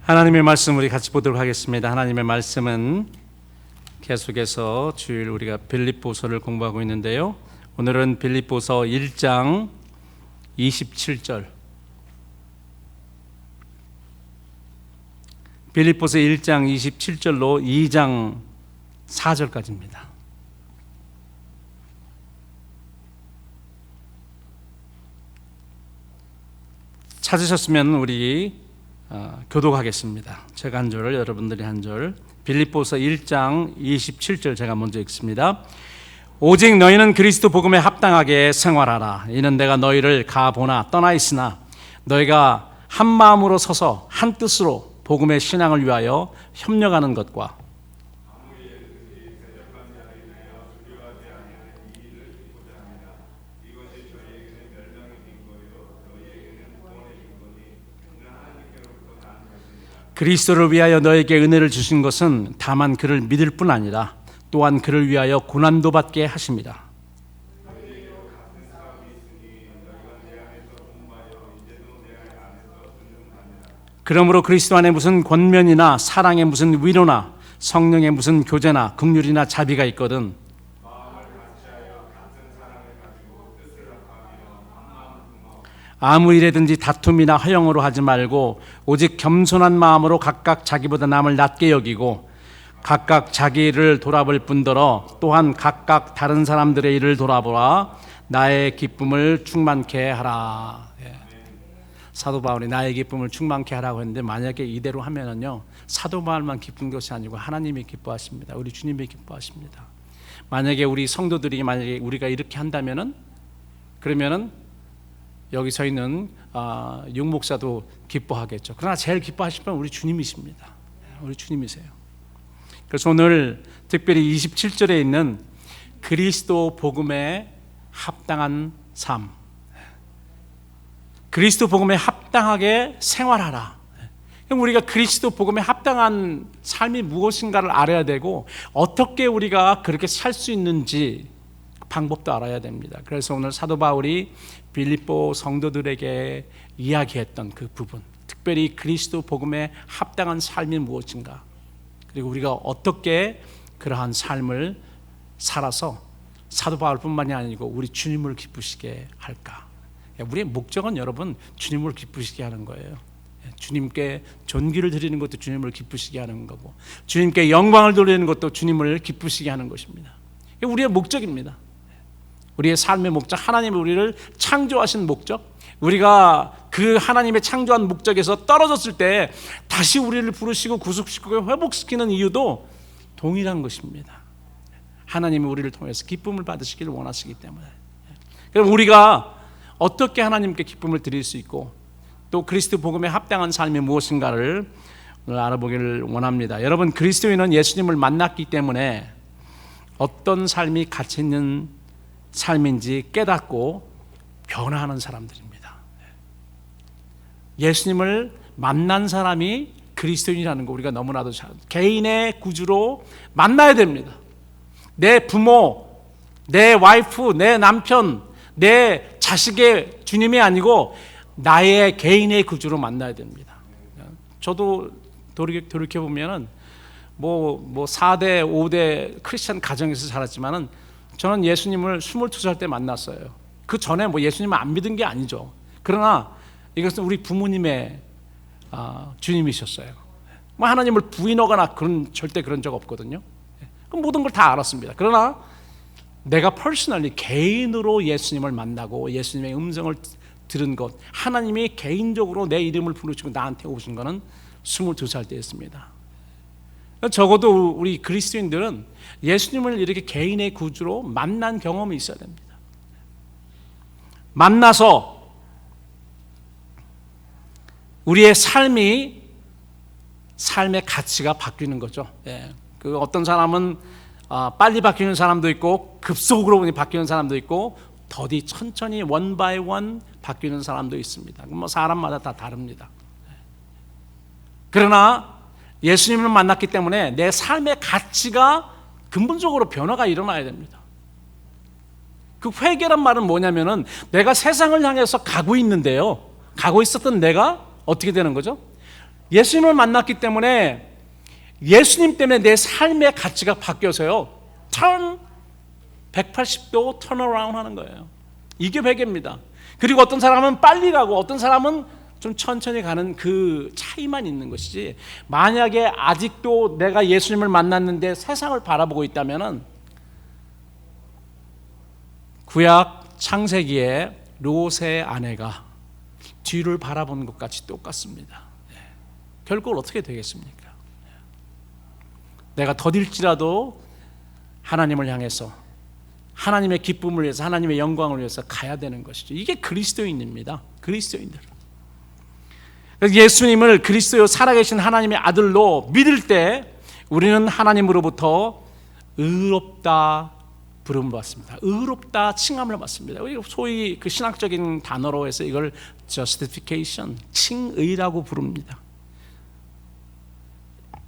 하나님의 말씀 우리 같이 보도록 하겠습니다. 하나님의 말씀은 계속해서 주일 우리가 빌립보서를 공부하고 있는데요. 오늘은 빌립보서 1장 27절, 빌립보서 1장 27절로 2장 4절까지입니다. 찾으셨으면 우리 교독하겠습니다. 제가 한 절, 여러분들이 한 절. 빌립보서 1장 27절 제가 먼저 읽습니다. 오직 너희는 그리스도 복음에 합당하게 생활하라. 이는 내가 너희를 가보나 떠나 있으나 너희가 한 마음으로 서서 한 뜻으로 복음의 신앙을 위하여 협력하는 것과 그리스도를 위하여 너에게 은혜를 주신 것은 다만 그를 믿을 뿐 아니라 또한 그를 위하여 고난도 받게 하십니다. 그러므로 그리스도 안에 무슨 권면이나 사랑에 무슨 위로나 성령의 무슨 교제나 긍휼이나 자비가 있거든 아무 일에든지 다툼이나 허영으로 하지 말고 오직 겸손한 마음으로 각각 자기보다 남을 낮게 여기고 각각 자기 일을 돌아볼 뿐더러 또한 각각 다른 사람들의 일을 돌아보라. 나의 기쁨을 충만케 하라. 사도 바울이 나의 기쁨을 충만케 하라고 했는데 만약에 이대로 하면은요 사도 바울만 기쁜 것이 아니고 하나님이 기뻐하십니다. 우리 주님이 기뻐하십니다. 만약에 우리 성도들이 만약에 우리가 이렇게 한다면은 그러면은 여기 서 있는 육목사도 기뻐하겠죠. 그러나 제일 기뻐하실 분은 우리 주님이십니다. 우리 주님이세요. 그래서 오늘 특별히 27절에 있는 그리스도 복음에 합당한 삶, 그리스도 복음에 합당하게 생활하라. 우리가 그리스도 복음에 합당한 삶이 무엇인가를 알아야 되고 어떻게 우리가 그렇게 살 수 있는지 방법도 알아야 됩니다. 그래서 오늘 사도 바울이 빌립보 성도들에게 이야기했던 그 부분, 특별히 그리스도 복음에 합당한 삶이 무엇인가, 그리고 우리가 어떻게 그러한 삶을 살아서 사도 바울뿐만이 아니고 우리 주님을 기쁘시게 할까. 우리의 목적은 여러분 주님을 기쁘시게 하는 거예요. 주님께 존귀를 드리는 것도 주님을 기쁘시게 하는 거고 주님께 영광을 돌리는 것도 주님을 기쁘시게 하는 것입니다. 이게 우리의 목적입니다. 우리의 삶의 목적, 하나님이 우리를 창조하신 목적, 우리가 그 하나님의 창조한 목적에서 떨어졌을 때 다시 우리를 부르시고 구속시키고 회복시키는 이유도 동일한 것입니다. 하나님이 우리를 통해서 기쁨을 받으시기를 원하시기 때문에. 그럼 우리가 어떻게 하나님께 기쁨을 드릴 수 있고 또 그리스도 복음에 합당한 삶이 무엇인가를 오늘 알아보기를 원합니다. 여러분, 그리스도인은 예수님을 만났기 때문에 어떤 삶이 가치 있는 삶인지 깨닫고 변화하는 사람들입니다. 예수님을 만난 사람이 그리스도인이라는 거 우리가 너무나도 개인의 구주로 만나야 됩니다. 내 부모, 내 와이프, 내 남편, 내 자식의 주님이 아니고 나의 개인의 구주로 만나야 됩니다. 저도 돌이켜보면은 뭐 4대, 5대 크리스찬 가정에서 자랐지만은 저는 예수님을 22살 때 만났어요. 그 전에 뭐 예수님을 안 믿은 게 아니죠. 그러나 이것은 우리 부모님의 주님이셨어요. 뭐 하나님을 부인하거나 절대 그런 적 없거든요. 그 모든 걸 다 알았습니다. 그러나 내가 퍼스널리 개인으로 예수님을 만나고 예수님의 음성을 들은 것, 하나님이 개인적으로 내 이름을 부르시고 나한테 오신 것은 22살 때였습니다. 적어도 우리 그리스도인들은 예수님을 이렇게 개인의 구주로 만난 경험이 있어야 됩니다. 만나서 우리의 삶의 가치가 바뀌는 거죠. 그 어떤 사람은 빨리 바뀌는 사람도 있고 급속으로 바뀌는 사람도 있고 더디 천천히 원 바이 원 바뀌는 사람도 있습니다. 뭐 사람마다 다 다릅니다. 그러나 예수님을 만났기 때문에 내 삶의 가치가 근본적으로 변화가 일어나야 됩니다. 그 회개란 말은 뭐냐면은 내가 세상을 향해서 가고 있는데요. 가고 있었던 내가 어떻게 되는 거죠? 예수님을 만났기 때문에 예수님 때문에 내 삶의 가치가 바뀌어서요 180도 턴어라운드 하는 거예요. 이게 베개입니다. 그리고 어떤 사람은 빨리 가고 어떤 사람은 좀 천천히 가는 그 차이만 있는 것이지, 만약에 아직도 내가 예수님을 만났는데 세상을 바라보고 있다면 구약 창세기에 롯의 아내가 뒤를 바라보는 것 같이 똑같습니다. 결국은 어떻게 되겠습니까? 내가 더딜지라도 하나님을 향해서 하나님의 기쁨을 위해서 하나님의 영광을 위해서 가야 되는 것이죠. 이게 그리스도인입니다. 그리스도인들. 예수님을 그리스도요 살아계신 하나님의 아들로 믿을 때 우리는 하나님으로부터 의롭다 부름을 받습니다. 의롭다 칭함을 받습니다. 소위 그 신학적인 단어로 해서 이걸 justification, 칭의라고 부릅니다.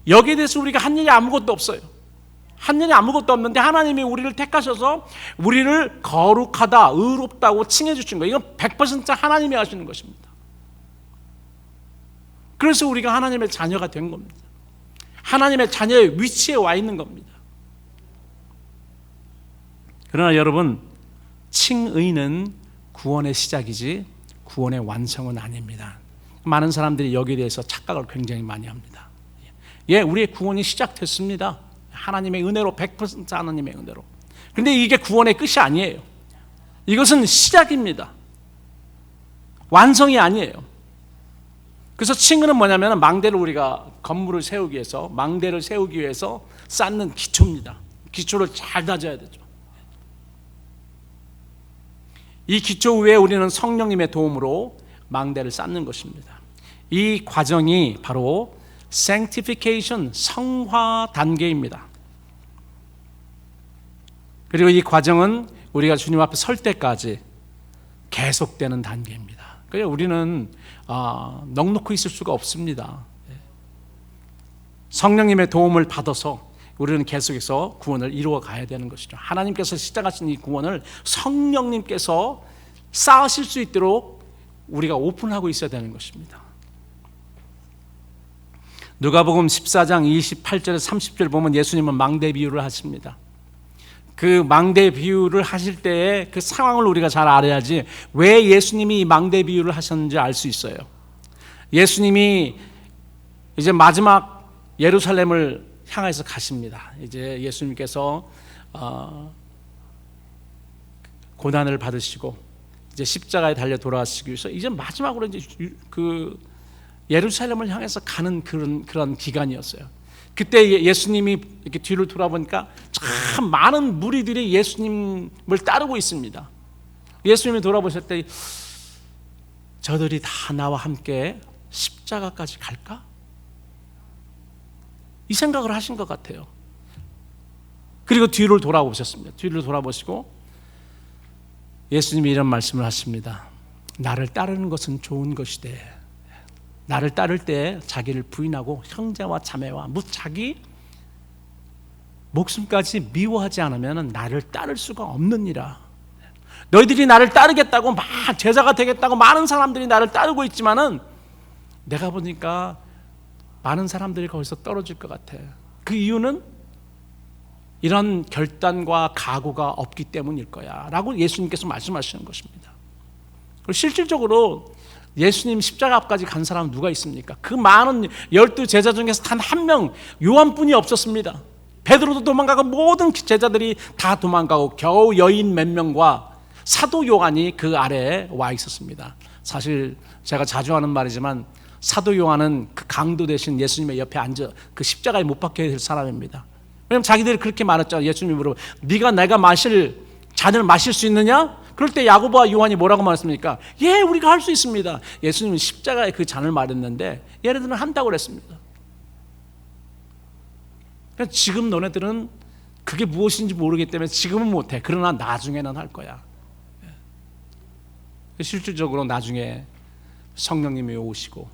여기에 대해서 우리가 한 일이 아무것도 없어요. 한 일이 아무것도 없는데 하나님이 우리를 택하셔서 우리를 거룩하다, 의롭다고 칭해 주신 거예요. 이건 100% 하나님이 하시는 것입니다. 그래서 우리가 하나님의 자녀가 된 겁니다. 하나님의 자녀의 위치에 와 있는 겁니다. 그러나 여러분, 칭의는 구원의 시작이지 구원의 완성은 아닙니다. 많은 사람들이 여기에 대해서 착각을 굉장히 많이 합니다. 예, 우리의 구원이 시작됐습니다. 하나님의 은혜로, 100% 하나님의 은혜로. 그런데 이게 구원의 끝이 아니에요. 이것은 시작입니다. 완성이 아니에요. 그래서 칭의는 뭐냐면 망대를 우리가 건물을 세우기 위해서, 망대를 세우기 위해서 쌓는 기초입니다. 기초를 잘 다져야 되죠. 이 기초 위에 우리는 성령님의 도움으로 망대를 쌓는 것입니다. 이 과정이 바로 sanctification, 성화 단계입니다. 그리고 이 과정은 우리가 주님 앞에 설 때까지 계속되는 단계입니다. 그래서 우리는 넉넉히 있을 수가 없습니다. 성령님의 도움을 받아서 우리는 계속해서 구원을 이루어 가야 되는 것이죠. 하나님께서 시작하신 이 구원을 성령님께서 쌓으실 수 있도록 우리가 오픈하고 있어야 되는 것입니다. 누가복음 14장 28절에 30절 보면 예수님은 망대 비유를 하십니다. 그 망대 비유를 하실 때의 그 상황을 우리가 잘 알아야지 왜 예수님이 이 망대 비유를 하셨는지 알 수 있어요. 예수님이 이제 마지막 예루살렘을 향해서 가십니다. 이제 예수님께서 고난을 받으시고 이제 십자가에 달려 돌아가시기 위해서 이제 마지막으로 이제 그 예루살렘을 향해서 가는 그런 기간이었어요. 그때 예수님이 이렇게 뒤를 돌아보니까 참 많은 무리들이 예수님을 따르고 있습니다. 예수님이 돌아보실 때 저들이 다 나와 함께 십자가까지 갈까? 이 생각을 하신 것 같아요. 그리고 뒤를 돌아보셨습니다. 뒤를 돌아보시고 예수님이 이런 말씀을 하십니다. 나를 따르는 것은 좋은 것이되, 나를 따를 때 자기를 부인하고 형제와 자매와 자기 목숨까지 미워하지 않으면 나를 따를 수가 없느니라. 너희들이 나를 따르겠다고 막 제자가 되겠다고 많은 사람들이 나를 따르고 있지만은 내가 보니까 많은 사람들이 거기서 떨어질 것 같아. 그 이유는 이런 결단과 각오가 없기 때문일 거야 라고 예수님께서 말씀하시는 것입니다. 그리고 실질적으로 예수님 십자가 앞까지 간 사람은 누가 있습니까? 그 많은 12 제자 중에서 단 한 명, 요한뿐이 없었습니다. 베드로도 도망가고 모든 제자들이 다 도망가고 겨우 여인 몇 명과 사도 요한이 그 아래에 와 있었습니다. 사실 제가 자주 하는 말이지만 사도 요한은 그 강도 대신 예수님의 옆에 앉아 그 십자가에 못 박혀야 될 사람입니다. 왜냐하면 자기들이 그렇게 말했잖아요. 예수님이 물어보고 네가 내가 마실 잔을 마실 수 있느냐? 그럴 때 야고보와 요한이 뭐라고 말했습니까? 예, 우리가 할 수 있습니다. 예수님은 십자가에 그 잔을 마렸는데 얘네들은 한다고 그랬습니다. 그러니까 지금 너네들은 그게 무엇인지 모르기 때문에 지금은 못해. 그러나 나중에는 할 거야. 실질적으로 나중에 성령님이 오시고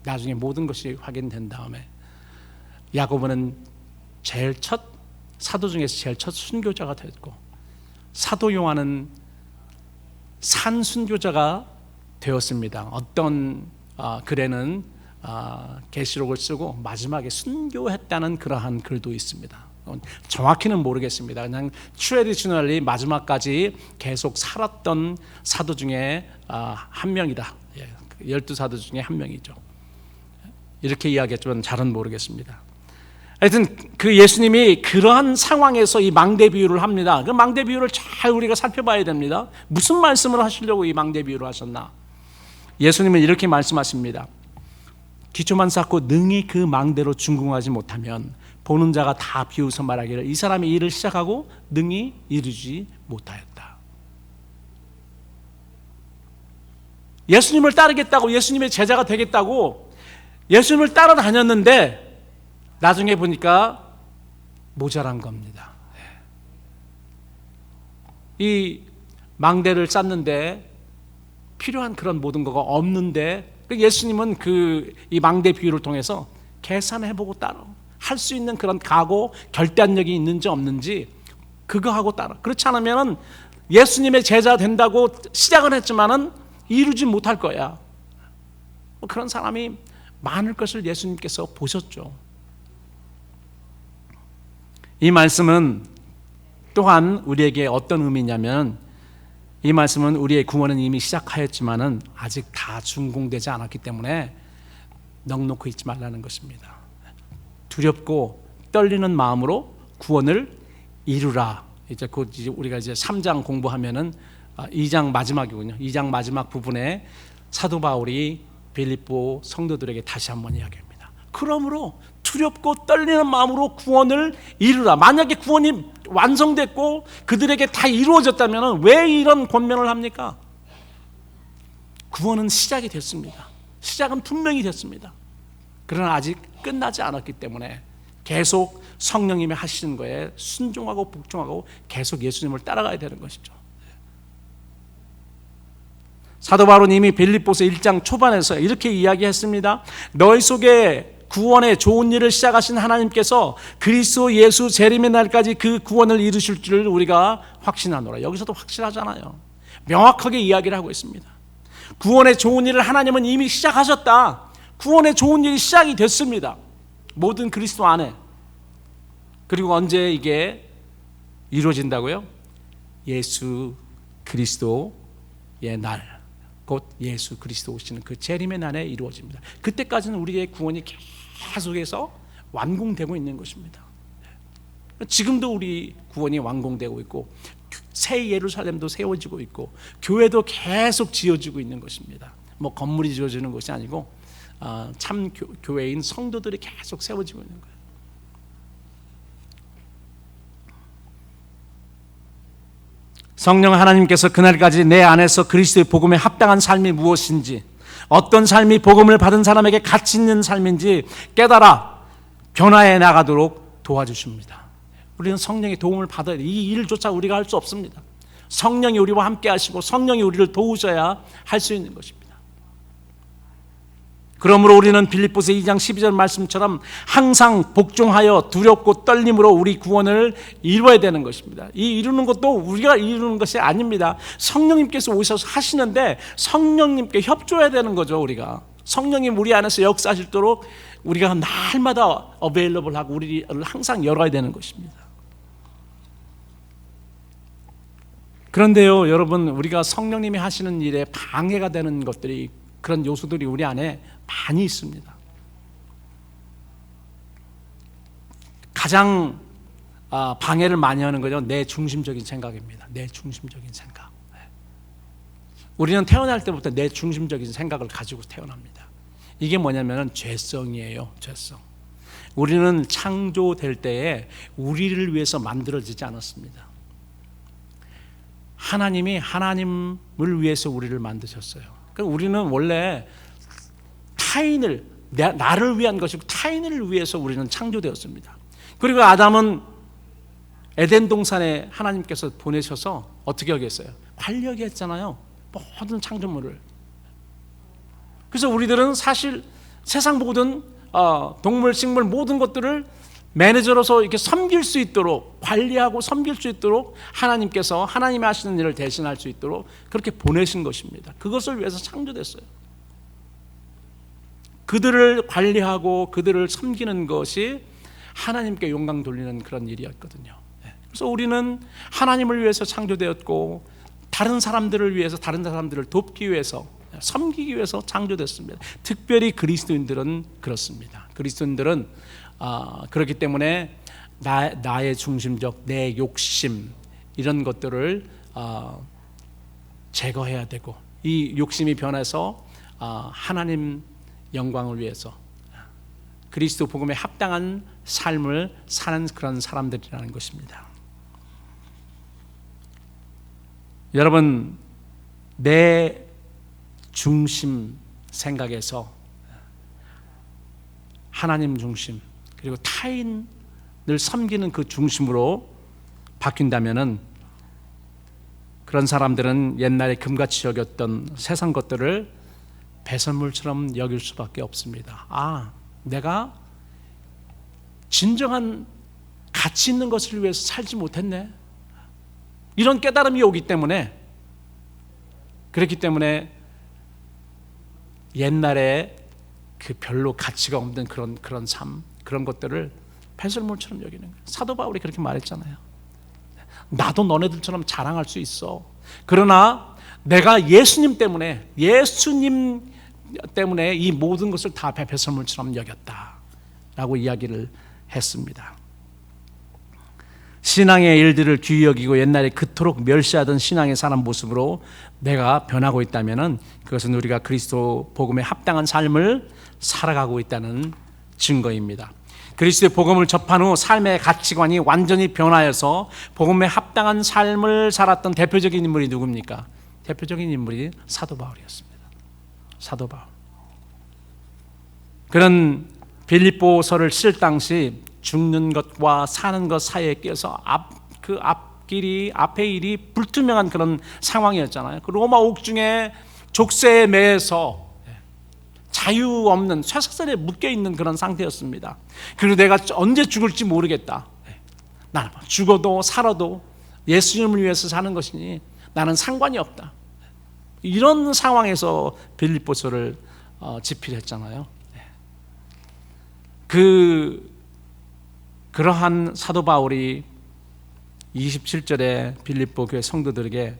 나중에 모든 것이 확인된 다음에 야고보는 제일 첫 사도 중에서 제일 첫 순교자가 됐고, 사도 요한은 산 순교자가 되었습니다. 어떤 글에는 계시록을 쓰고 마지막에 순교했다는 그러한 글도 있습니다. 정확히는 모르겠습니다. 그냥 트레디셔널리 마지막까지 계속 살았던 사도 중에 한 명이다. 12사도 중에 한 명이죠. 이렇게 이야기했지만 잘은 모르겠습니다. 하여튼 그 예수님이 그러한 상황에서 이 망대 비유를 합니다. 그 망대 비유를 잘 우리가 살펴봐야 됩니다. 무슨 말씀을 하시려고 이 망대 비유를 하셨나? 예수님은 이렇게 말씀하십니다. 기초만 쌓고 능히 그 망대로 준공하지 못하면 보는 자가 다 비웃어 말하기를 이 사람이 일을 시작하고 능히 이루지 못하였다. 예수님을 따르겠다고, 예수님의 제자가 되겠다고 예수님을 따라다녔는데 나중에 보니까 모자란 겁니다. 이 망대를 쌓는데 필요한 그런 모든 거가 없는데 예수님은 이 망대 비유를 통해서 계산해보고 따라 할 수 있는 그런 각오, 결단력이 있는지 없는지 그거 하고 따라. 그렇지 않으면 예수님의 제자 된다고 시작은 했지만은 이루지 못할 거야. 그런 사람이 많을 것을 예수님께서 보셨죠. 이 말씀은 또한 우리에게 어떤 의미냐면 이 말씀은 우리의 구원은 이미 시작하였지만은 아직 다 준공되지 않았기 때문에 넋놓고 있지 말라는 것입니다. 두렵고 떨리는 마음으로 구원을 이루라. 이제 곧 우리가 이제 3장 공부하면은 2장 마지막이군요. 2장 마지막 부분에 사도 바울이 빌립보 성도들에게 다시 한번 이야기합니다. 그러므로 두렵고 떨리는 마음으로 구원을 이루라. 만약에 구원이 완성됐고 그들에게 다 이루어졌다면 왜 이런 권면을 합니까? 구원은 시작이 됐습니다. 시작은 분명히 됐습니다. 그러나 아직 끝나지 않았기 때문에 계속 성령님이 하시는 거에 순종하고 복종하고 계속 예수님을 따라가야 되는 것이죠. 사도 바울은 이미 빌립보서 1장 초반에서 이렇게 이야기했습니다. 너희 속에 구원의 좋은 일을 시작하신 하나님께서 그리스도 예수 재림의 날까지 그 구원을 이루실 줄을 우리가 확신하노라. 여기서도 확실하잖아요. 명확하게 이야기를 하고 있습니다. 구원의 좋은 일을 하나님은 이미 시작하셨다. 구원의 좋은 일이 시작이 됐습니다. 모든 그리스도 안에. 그리고 언제 이게 이루어진다고요? 예수 그리스도의 날, 곧 예수 그리스도 오시는 그 재림의 날에 이루어집니다. 그때까지는 우리의 구원이 계속해서 완공되고 있는 것입니다. 지금도 우리 구원이 완공되고 있고 새 예루살렘도 세워지고 있고 교회도 계속 지어지고 있는 것입니다. 뭐 건물이 지어지는 것이 아니고 참 교회인 성도들이 계속 세워지고 있는 거예요. 성령 하나님께서 그날까지 내 안에서 그리스도의 복음에 합당한 삶이 무엇인지, 어떤 삶이 복음을 받은 사람에게 가치 있는 삶인지 깨달아 변화해 나가도록 도와주십니다. 우리는 성령의 도움을 받아야 돼. 이 일조차 우리가 할 수 없습니다. 성령이 우리와 함께 하시고 성령이 우리를 도우셔야 할 수 있는 것입니다. 그러므로 우리는 빌립보서 2장 12절 말씀처럼 항상 복종하여 두렵고 떨림으로 우리 구원을 이루어야 되는 것입니다. 이 이루는 것도 우리가 이루는 것이 아닙니다. 성령님께서 오셔서 하시는데 성령님께 협조해야 되는 거죠. 우리가 성령님 우리 안에서 역사하실도록 우리가 날마다 어베일러블하고 우리를 항상 열어야 되는 것입니다. 그런데요, 여러분, 우리가 성령님이 하시는 일에 방해가 되는 것들이, 그런 요소들이 우리 안에 많이 있습니다. 가장 방해를 많이 하는 거죠. 내 중심적인 생각입니다. 내 중심적인 생각. 우리는 태어날 때부터 내 중심적인 생각을 가지고 태어납니다. 이게 뭐냐면 죄성이에요. 죄성. 우리는 창조될 때에 우리를 위해서 만들어지지 않았습니다. 하나님이 하나님을 위해서 우리를 만드셨어요. 그러니까 우리는 원래 타인을, 나를 위한 것이고 타인을 위해서 우리는 창조되었습니다. 그리고 아담은 에덴 동산에 하나님께서 보내셔서 어떻게 하겠어요? 관리하게 했잖아요. 모든 창조물을. 그래서 우리들은 사실 세상 모든 동물, 식물 모든 것들을 매니저로서 이렇게 섬길 수 있도록, 관리하고 섬길 수 있도록 하나님께서 하나님이 하시는 일을 대신할 수 있도록 그렇게 보내신 것입니다. 그것을 위해서 창조됐어요. 그들을 관리하고 그들을 섬기는 것이 하나님께 영광 돌리는 그런 일이었거든요. 그래서 우리는 하나님을 위해서 창조되었고 다른 사람들을 위해서, 다른 사람들을 돕기 위해서, 섬기기 위해서 창조됐습니다. 특별히 그리스도인들은 그렇습니다. 그리스도인들은 그렇기 때문에 나의 중심적, 내 욕심 이런 것들을 제거해야 되고, 이 욕심이 변해서 하나님 영광을 위해서 그리스도 복음에 합당한 삶을 사는 그런 사람들이라는 것입니다. 여러분, 내 중심 생각에서 하나님 중심, 그리고 타인을 섬기는 그 중심으로 바뀐다면은 그런 사람들은 옛날에 금같이 여겼던 세상 것들을 배설물처럼 여길 수밖에 없습니다. 내가 진정한 가치 있는 것을 위해서 살지 못했네, 이런 깨달음이 오기 때문에, 그렇기 때문에 옛날에 그 별로 가치가 없는 그런 삶, 그런 것들을 배설물처럼 여기는 거예요. 사도 바울이 그렇게 말했잖아요. 나도 너네들처럼 자랑할 수 있어. 그러나 내가 예수님 때문에 이 모든 것을 다 배설물처럼 여겼다라고 이야기를 했습니다. 신앙의 일들을 귀히 여기고 옛날에 그토록 멸시하던 신앙의 사람 모습으로 내가 변하고 있다면 그것은 우리가 그리스도 복음에 합당한 삶을 살아가고 있다는 증거입니다. 그리스도의 복음을 접한 후 삶의 가치관이 완전히 변하여서 복음에 합당한 삶을 살았던 대표적인 인물이 누굽니까? 대표적인 인물이 사도 바울이었습니다. 사도 바울. 그는 빌립보서를 쓸 당시 죽는 것과 사는 것 사이에 끼어서 앞의 일이 불투명한 그런 상황이었잖아요. 그 로마 옥중에 족쇄에 매여서 자유 없는 쇠사슬에 묶여 있는 그런 상태였습니다. 그리고 내가 언제 죽을지 모르겠다. 나는 죽어도 살아도 예수님을 위해서 사는 것이니 나는 상관이 없다. 이런 상황에서 빌립보서를 집필했잖아요. 그러한 사도 바울이 27절에 빌립보 교회 성도들에게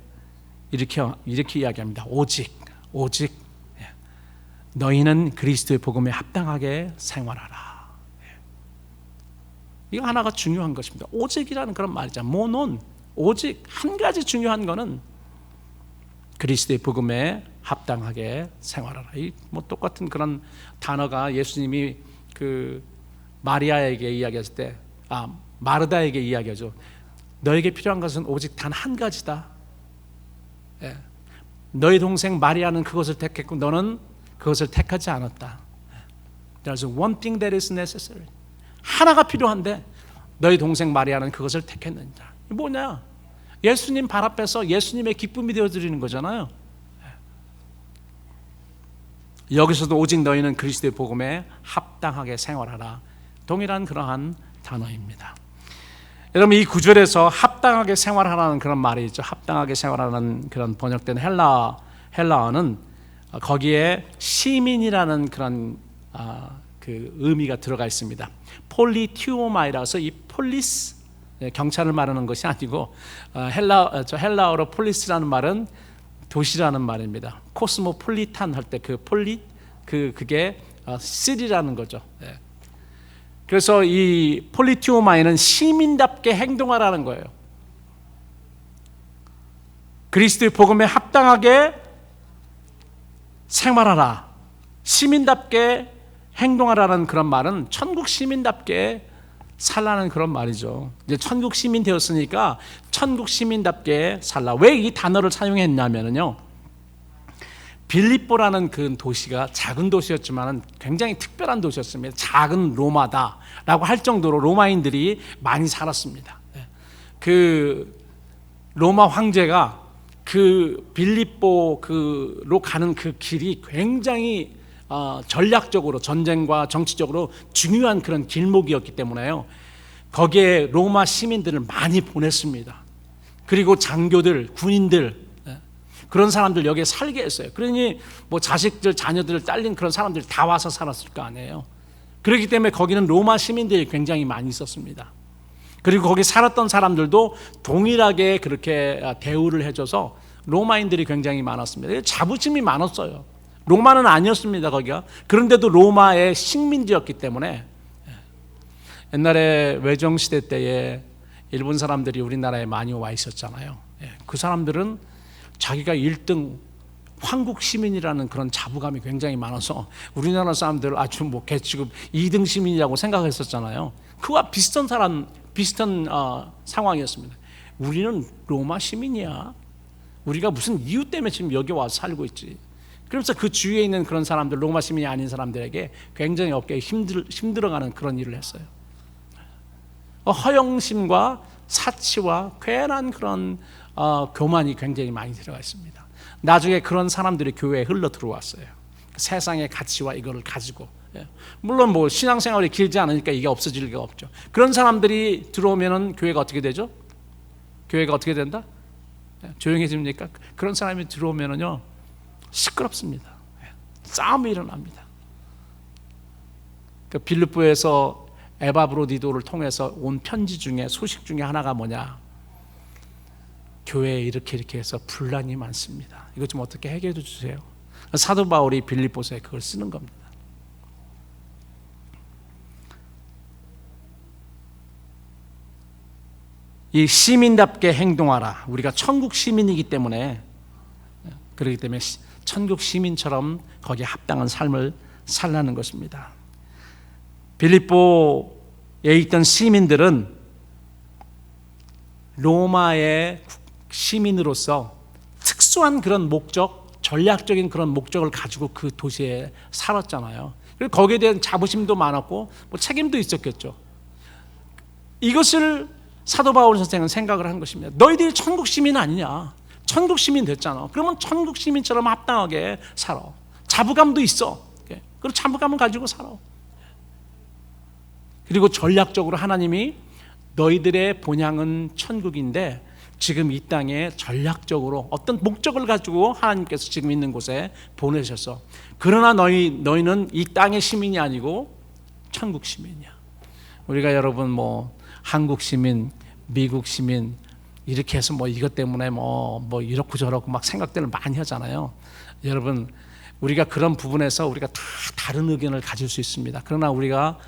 이렇게 이야기합니다. 오직 너희는 그리스도의 복음에 합당하게 생활하라. 이거 하나가 중요한 것입니다. 오직이라는 그런 말이죠. 모논, 오직. 한 가지 중요한 거는 그리스도의 복음에 합당하게 생활하라. 똑같은 그런 단어가 예수님이 마리아에게 이야기했을 때, 마르다에게 이야기하죠. 너에게 필요한 것은 오직 단 한 가지다. 너희 동생 마리아는 그것을 택했고 너는 그것을 택하지 않았다. There's one thing that is necessary. 하나가 필요한데 너희 동생 마리아는 그것을 택했느니라. 뭐냐? 예수님 발 앞에서 예수님의 기쁨이 되어드리는 거잖아요. 여기서도 오직 너희는 그리스도의 복음에 합당하게 생활하라. 동일한 그러한 단어입니다. 여러분, 이 구절에서 합당하게 생활하라는 그런 말이 있죠. 합당하게 생활하는 그런 번역된 헬라어는 거기에 시민이라는 그런 그 의미가 들어가 있습니다. 폴리티오마이라서 이 폴리스, 경찰을 말하는 것이 아니고 헬라어로 폴리스라는 말은 도시라는 말입니다. 코스모폴리탄 할 때 그게 시리라는 거죠. 그래서 이 폴리티오마이는 시민답게 행동하라는 거예요. 그리스도의 복음에 합당하게 생활하라, 시민답게 행동하라는 그런 말은 천국 시민답게 살라는 그런 말이죠. 이제 천국 시민 되었으니까 천국 시민답게 살라. 왜 이 단어를 사용했냐면요, 빌립보라는 그 도시가 작은 도시였지만 굉장히 특별한 도시였습니다. 작은 로마다라고 할 정도로 로마인들이 많이 살았습니다. 그 로마 황제가 그 빌립보로 가는 그 길이 굉장히 전략적으로, 전쟁과 정치적으로 중요한 그런 길목이었기 때문에요, 거기에 로마 시민들을 많이 보냈습니다. 그리고 장교들, 군인들, 그런 사람들 여기에 살게 했어요. 그러니 뭐 자식들, 자녀들 딸린 그런 사람들이 다 와서 살았을 거 아니에요. 그렇기 때문에 거기는 로마 시민들이 굉장히 많이 있었습니다. 그리고 거기 살았던 사람들도 동일하게 그렇게 대우를 해줘서 로마인들이 굉장히 많았습니다. 자부심이 많았어요. 로마는 아니었습니다, 거기가. 그런데도 로마의 식민지였기 때문에 옛날에 외정시대 때에 일본 사람들이 우리나라에 많이 와 있었잖아요. 그 사람들은 자기가 1등 황국 시민이라는 그런 자부감이 굉장히 많아서 우리나라 사람들을 아주 뭐 개취급 2등 시민이라고 생각했었잖아요. 그와 비슷한 상황이었습니다. 우리는 로마 시민이야. 우리가 무슨 이유 때문에 지금 여기 와서 살고 있지. 그러면서 그 주위에 있는 그런 사람들, 로마 시민이 아닌 사람들에게 굉장히 어깨에 힘들어가는 그런 일을 했어요. 허영심과 사치와 괜한 그런 교만이 굉장히 많이 들어가 있습니다. 나중에 그런 사람들이 교회에 흘러 들어왔어요. 세상의 가치와 이거를 가지고. 물론 뭐 신앙생활이 길지 않으니까 이게 없어질 리가 없죠. 그런 사람들이 들어오면은 교회가 어떻게 되죠? 교회가 어떻게 된다? 조용해집니까? 그런 사람이 들어오면은요 시끄럽습니다. 싸움이 일어납니다. 그 빌립보에서 에바브로디도를 통해서 온 편지 중에 소식 중에 하나가 뭐냐? 교회에 이렇게 해서 분란이 많습니다. 이것 좀 어떻게 해결해 주세요. 사도 바울이 빌립보서에 그걸 쓰는 겁니다. 이 시민답게 행동하라. 우리가 천국 시민이기 때문에, 그렇기 때문에 천국 시민처럼 거기에 합당한 삶을 살라는 것입니다. 빌립보에 있던 시민들은 로마의 시민으로서 특수한 그런 목적, 전략적인 그런 목적을 가지고 그 도시에 살았잖아요. 그리고 거기에 대한 자부심도 많았고 뭐 책임도 있었겠죠. 이것을 사도 바울 선생은 생각을 한 것입니다. 너희들이 천국 시민 아니냐? 천국 시민 됐잖아. 그러면 천국 시민처럼 합당하게 살아. 자부감도 있어. 그리고 자부감을 가지고 살아. 그리고 전략적으로 하나님이 너희들의 본향은 천국인데 지금 이 땅에 전략적으로 어떤 목적을 가지고 하나님께서 지금 있는 곳에 보내셔서, 그러나 너희는 이 땅의 시민이 아니고 천국 시민이야. 우리가 여러분 뭐 한국 시민, 미국 시민 이렇게 해서 뭐 이것 때문에 뭐 이렇고 저렇고 막 생각들을 많이 하잖아요. 여러분, 우리가 그런 부분에서 우리가 다 다른 의견을 가질 수 있습니다. 그러나 우리가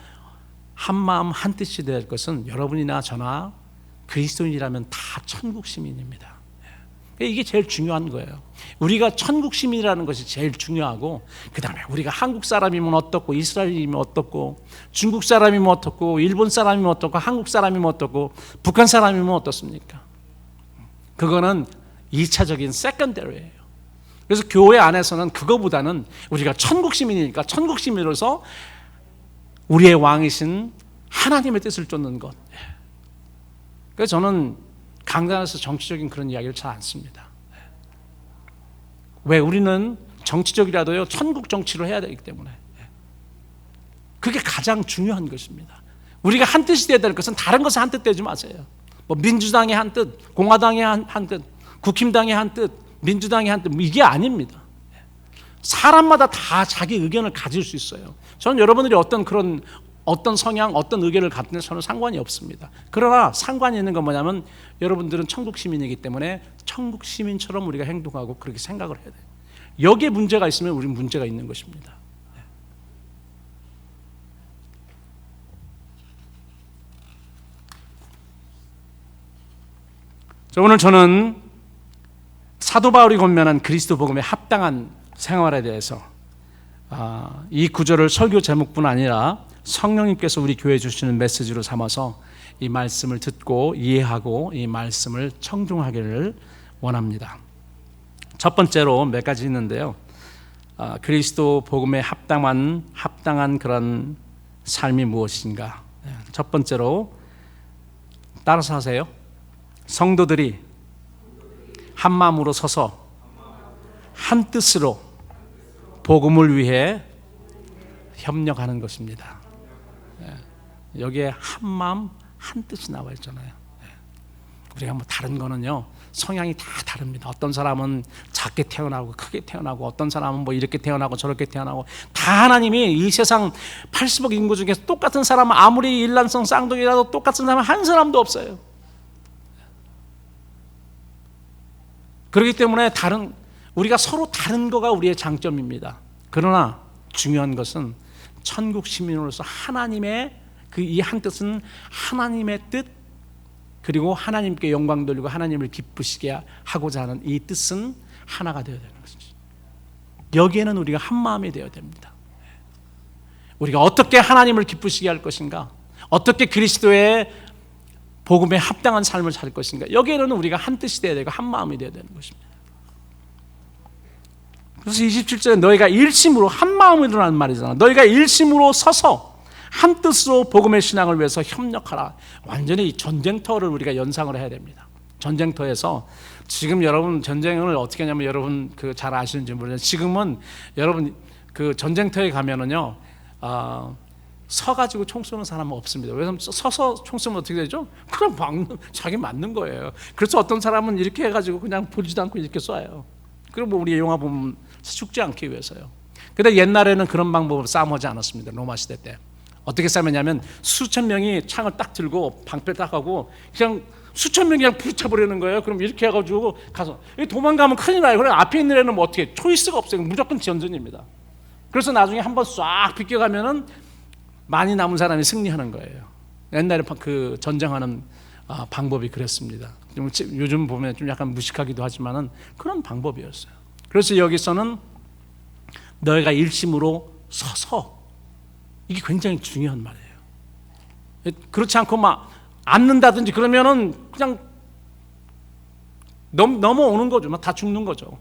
한 마음 한 뜻이 될 것은 여러분이나 저나 그리스도인이라면 다 천국 시민입니다. 이게 제일 중요한 거예요. 우리가 천국 시민이라는 것이 제일 중요하고, 그 다음에 우리가 한국 사람이면 어떻고, 이스라엘이면 어떻고, 중국 사람이면 어떻고, 일본 사람이면 어떻고, 한국 사람이면 어떻고, 북한 사람이면 어떻습니까? 그거는 2차적인 세컨더리예요. 그래서 교회 안에서는 그거보다는 우리가 천국 시민이니까 천국 시민으로서 우리의 왕이신 하나님의 뜻을 쫓는 것. 그래서 저는 강단에서 정치적인 그런 이야기를 잘 안 씁니다. 왜? 우리는 정치적이라도요 천국 정치를 해야 되기 때문에. 그게 가장 중요한 것입니다. 우리가 한 뜻이 되어야 될 것은 다른 것에 한 뜻 되지 마세요. 뭐 민주당의 한 뜻, 공화당의 한 뜻, 국힘당의 한 뜻, 민주당의 한 뜻, 이게 아닙니다. 사람마다 다 자기 의견을 가질 수 있어요. 저는 여러분들이 어떤 성향, 어떤 의견을 갖는 저는 상관이 없습니다. 그러나 상관이 있는 건 뭐냐면 여러분들은 천국 시민이기 때문에 천국 시민처럼 우리가 행동하고 그렇게 생각을 해야 돼요. 여기에 문제가 있으면 우리는 문제가 있는 것입니다. 자, 오늘 저는 사도 바울이 권면한 그리스도 복음에 합당한 생활에 대해서 이 구절을 설교 제목뿐 아니라 성령님께서 우리 교회에 주시는 메시지로 삼아서 이 말씀을 듣고 이해하고 이 말씀을 청중하기를 원합니다. 첫 번째로 몇 가지 있는데요. 그리스도 복음에 합당한 그런 삶이 무엇인가? 첫 번째로 따라서 하세요. 성도들이 한 마음으로 서서 한 뜻으로 복음을 위해 협력하는 것입니다. 여기에 한 마음 한 뜻이 나와 있잖아요. 우리가 뭐 다른 거는요 성향이 다 다릅니다. 어떤 사람은 작게 태어나고 크게 태어나고, 어떤 사람은 뭐 이렇게 태어나고 저렇게 태어나고, 다 하나님이 이 세상 80억 인구 중에서 똑같은 사람은 아무리 일란성 쌍둥이라도 똑같은 사람은 한 사람도 없어요. 그렇기 때문에 우리가 서로 다른 거가 우리의 장점입니다. 그러나 중요한 것은 천국 시민으로서 하나님의 이 한 뜻은 하나님의 뜻, 그리고 하나님께 영광 돌리고 하나님을 기쁘시게 하고자 하는 이 뜻은 하나가 되어야 되는 것이죠. 여기에는 우리가 한 마음이 되어야 됩니다. 우리가 어떻게 하나님을 기쁘시게 할 것인가, 어떻게 그리스도의 복음에 합당한 삶을 살 것인가, 여기에는 우리가 한 뜻이 되어야 되고 한 마음이 되어야 되는 것입니다. 그래서 27절에 너희가 일심으로, 한 마음으로라는 말이잖아. 너희가 일심으로 서서 한 뜻으로 복음의 신앙을 위해서 협력하라. 완전히 이 전쟁터를 우리가 연상을 해야 됩니다. 전쟁터에서 지금 여러분 전쟁을 어떻게 하냐면, 여러분 잘 아시는지 모르겠는데, 지금은 여러분 그 전쟁터에 가면은요, 서가지고 총 쏘는 사람은 없습니다. 왜냐하면 서서 총 쏘면 어떻게 되죠? 그럼 자기 맞는 거예요. 그래서 어떤 사람은 이렇게 해가지고 그냥 보지도 않고 이렇게 쏴요. 그럼 뭐 우리 영화 보면 죽지 않기 위해서요. 근데 옛날에는 그런 방법으로 싸움하지 않았습니다. 로마 시대 때 어떻게 싸움했냐면, 수천 명이 창을 딱 들고 방패 딱 하고 그냥 수천 명이 그냥 부딪혀버리는 거예요. 그럼 이렇게 해가지고 가서 도망가면 큰일 나요. 그럼 앞에 있는 애는 뭐 어떻게 초이스가 없어요. 무조건 전전입니다. 그래서 나중에 한번 싹 비껴가면은 많이 남은 사람이 승리하는 거예요. 옛날에 그 전쟁하는 방법이 그랬습니다. 요즘 보면 좀 약간 무식하기도 하지만은 그런 방법이었어요. 그래서 여기서는 너희가 일심으로 서서, 이게 굉장히 중요한 말이에요. 그렇지 않고 막 앉는다든지 그러면은 그냥 넘어오는 거죠. 막 다 죽는 거죠.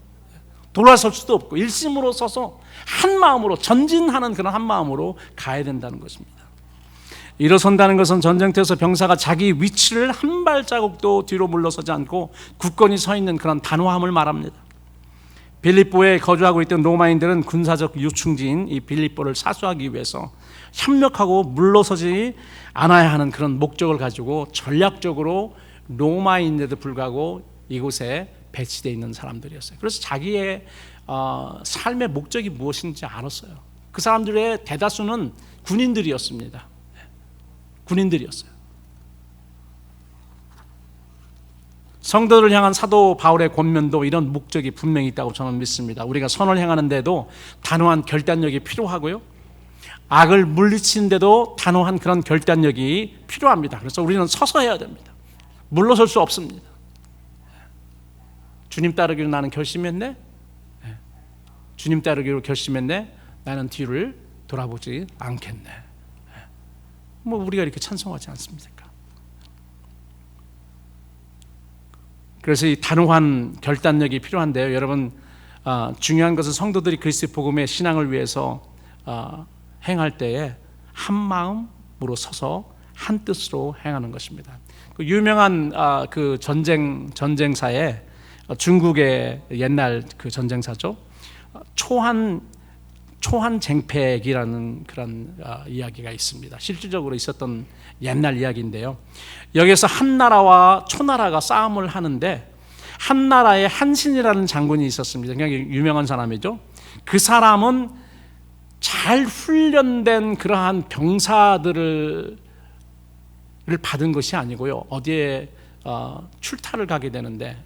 돌아설 수도 없고, 일심으로 서서 한 마음으로 전진하는 그런 한 마음으로 가야 된다는 것입니다. 일어선다는 것은 전쟁터에서 병사가 자기 위치를 한 발자국도 뒤로 물러서지 않고 굳건히 서 있는 그런 단호함을 말합니다. 빌립보에 거주하고 있던 로마인들은 군사적 요충지인 이 빌립보를 사수하기 위해서 협력하고 물러서지 않아야 하는 그런 목적을 가지고 전략적으로 로마인에도 불구하고 이곳에 배치되어 있는 사람들이었어요. 그래서 자기의 삶의 목적이 무엇인지 알았어요. 그 사람들의 대다수는 군인들이었습니다. 군인들이었어요. 성도를 향한 사도 바울의 권면도 이런 목적이 분명히 있다고 저는 믿습니다. 우리가 선을 행하는데도 단호한 결단력이 필요하고요, 악을 물리치는데도 단호한 그런 결단력이 필요합니다. 그래서 우리는 서서 해야 됩니다. 물러설 수 없습니다. 주님 따르기로 나는 결심했네. 주님 따르기로 결심했네. 나는 뒤를 돌아보지 않겠네. 뭐 우리가 이렇게 찬송하지 않습니까? 그래서 이 단호한 결단력이 필요한데요, 여러분, 중요한 것은 성도들이 그리스도의 복음의 신앙을 위해서 행할 때에 한 마음으로 서서 한 뜻으로 행하는 것입니다. 그 유명한 그 전쟁사에, 중국의 옛날 그 전쟁사죠, 초한쟁팩이라는 그런 이야기가 있습니다. 실질적으로 있었던 옛날 이야기인데요, 여기서 한 나라와 초나라가 싸움을 하는데, 한 나라에 한신이라는 장군이 있었습니다. 굉장히 유명한 사람이죠. 그 사람은 잘 훈련된 그러한 병사들을 받은 것이 아니고요, 어디에 출타를 가게 되는데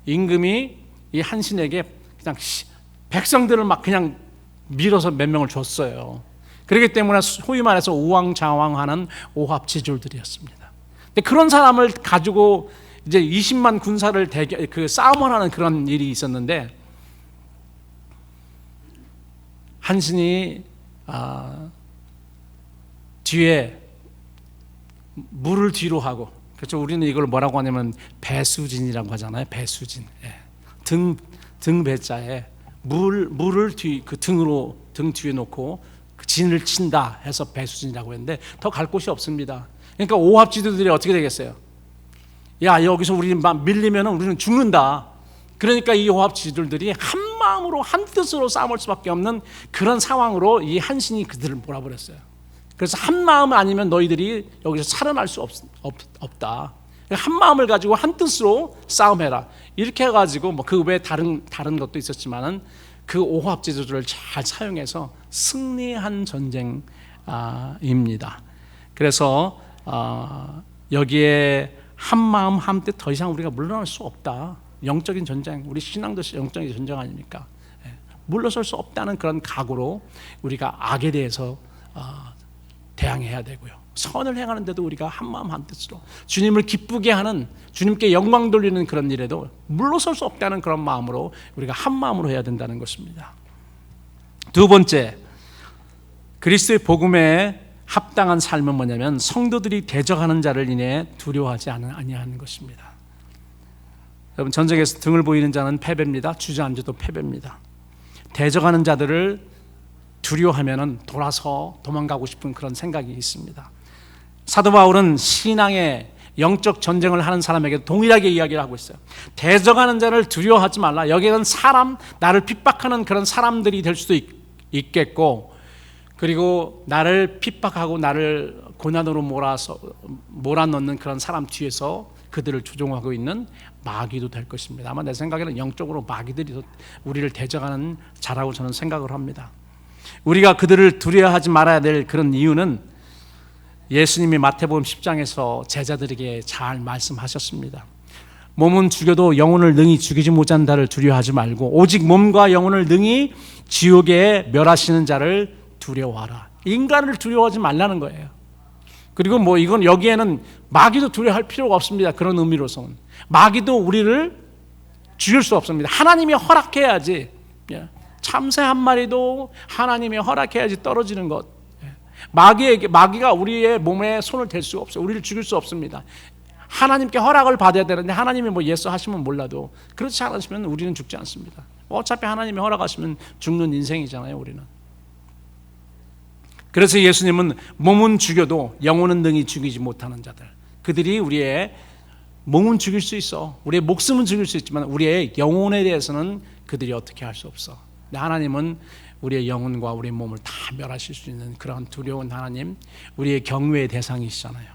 임금이 이 한신에게 그냥 백성들을 막 그냥 밀어서 몇 명을 줬어요. 그렇기 때문에 소위 말해서 우왕좌왕하는 오합지졸들이었습니다. 근데 그런 사람을 가지고 이제 20만 군사를 싸움을 하는 그런 일이 있었는데, 한신이 뒤에 물을 뒤로 하고, 그렇죠, 우리는 이걸 뭐라고 하냐면 배수진이라고 하잖아요. 배수진. 등 배자에 물을 그 등 뒤에 놓고 그 진을 친다 해서 배수진이라고 했는데, 더 갈 곳이 없습니다. 그러니까 오합지졸들이 어떻게 되겠어요? 야, 여기서 우리 밀리면 우리는 죽는다. 그러니까 이 오합지졸들이 한 마음으로 한 뜻으로 싸울 수밖에 없는 그런 상황으로 이 한신이 그들을 몰아버렸어요. 그래서 한 마음 아니면 너희들이 여기서 살아날 수 없다. 한 마음을 가지고 한 뜻으로 싸움해라. 이렇게 해가지고 뭐 그 외에 다른 것도 있었지만은 그 오합지졸을 잘 사용해서 승리한 전쟁입니다. 그래서 여기에 한 마음 한 뜻 더 이상 우리가 물러날 수 없다. 영적인 전쟁, 우리 신앙도 영적인 전쟁 아닙니까? 물러설 수 없다는 그런 각오로 우리가 악에 대해서 대항해야 되고요. 선을 행하는데도 우리가 한 마음 한 뜻으로 주님을 기쁘게 하는, 주님께 영광 돌리는 그런 일에도 물러설 수 없다는 그런 마음으로 우리가 한 마음으로 해야 된다는 것입니다. 두 번째, 그리스도의 복음에 합당한 삶은 뭐냐면 성도들이 대적하는 자를 인해 두려워하지 아니하는 것입니다. 여러분, 전쟁에서 등을 보이는 자는 패배입니다. 주저앉아도 패배입니다. 대적하는 자들을 두려워하면 돌아서 도망가고 싶은 그런 생각이 있습니다. 사도 바울은 신앙의 영적 전쟁을 하는 사람에게 동일하게 이야기를 하고 있어요. 대적하는 자를 두려워하지 말라. 여기에는 사람, 나를 핍박하는 그런 사람들이 될 수도 있겠고, 그리고 나를 핍박하고 나를 고난으로 몰아넣는 그런 사람 뒤에서 그들을 조종하고 있는 마귀도 될 것입니다. 아마 내 생각에는 영적으로 마귀들이 우리를 대적하는 자라고 저는 생각을 합니다. 우리가 그들을 두려워하지 말아야 될 그런 이유는 예수님이 마태복음 10장에서 제자들에게 잘 말씀하셨습니다. 몸은 죽여도 영혼을 능히 죽이지 못한 자를 두려워하지 말고 오직 몸과 영혼을 능히 지옥에 멸하시는 자를 두려워하라. 인간을 두려워하지 말라는 거예요. 그리고 뭐 이건 여기에는 마귀도 두려워할 필요가 없습니다. 그런 의미로서는 마귀도 우리를 죽일 수 없습니다. 하나님이 허락해야지. 참새 한 마리도 하나님이 허락해야지 떨어지는 것. 마귀가 우리의 몸에 손을 댈 수가 없어요. 우리를 죽일 수 없습니다. 하나님께 허락을 받아야 되는데 하나님이 뭐 예스 하시면 몰라도 그렇지 않으시면 우리는 죽지 않습니다. 어차피 하나님이 허락하시면 죽는 인생이잖아요, 우리는. 그래서 예수님은 몸은 죽여도 영혼은 능히 죽이지 못하는 자들, 그들이 우리의 몸은 죽일 수 있어, 우리의 목숨은 죽일 수 있지만 우리의 영혼에 대해서는 그들이 어떻게 할 수 없어. 하나님은 우리의 영혼과 우리의 몸을 다 멸하실 수 있는 그런 두려운 하나님, 우리의 경외의 대상이시잖아요.